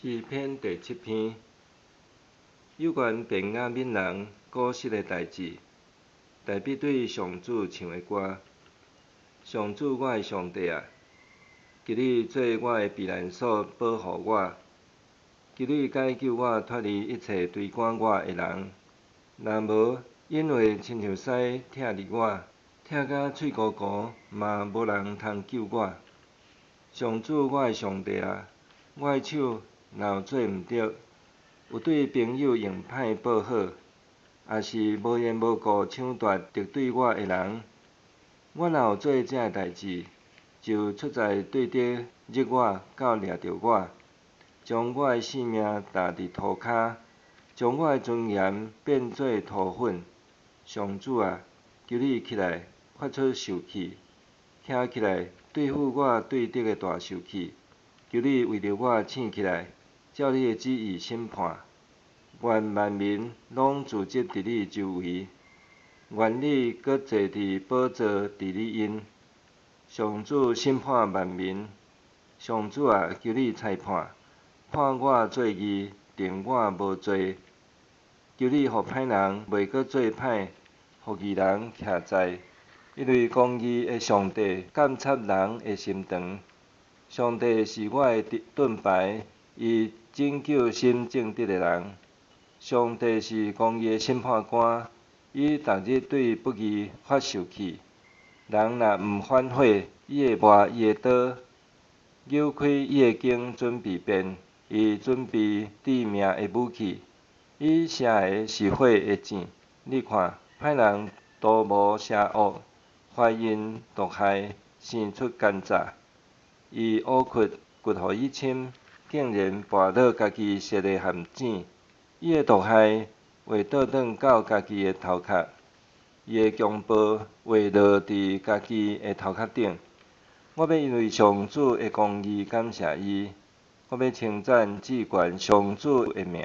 诗篇第7篇，有关便雅悯人过失的代志。大笔对上主唱的歌。上主，我的上帝啊，求你做我的避难所，保护我。求你解救我脱离一切追赶我的人。若无，因为亲像狮疼入我，疼甲喙糊糊，嘛无人通救我。上主，我的上帝啊，我的手若做毋对，有对朋友用歹报好，也是无缘无故抢夺敌对我的人，我若有做这代志，就出在对敌入我，到掠着我，将我的性命踏伫涂骹，将我的尊严变做土粉。上主啊，求你起来，发出受气，站起来对付我对敌的大受气。求你为着我醒起来，照你的旨意审判。愿万民拢聚集伫你周围，愿你搁坐伫宝座伫你因。上主审判万民，上主啊，求你裁判，判我做义，定我无罪。求你互歹人袂搁做歹，互义人徛在，因为公义的上帝监察人的心肠。上帝是我的盾牌，伊拯救心正直的人。上帝是公义的审判官，伊逐日对不义发受气。人若毋反悔，伊会磨伊的刀，扭开伊的弓，准备变。伊准备致命的武器，伊射的是火的箭。你看，歹人图谋邪恶，怀孕毒害，生出奸诈。伊乌屈，骨互伊深，竟然跋落家己设的陷阱。伊的毒害会倒转到家己的头壳，伊的强暴会落伫家己的头壳顶。我要因为上主的公义感谢伊，我要称赞至高上主的名。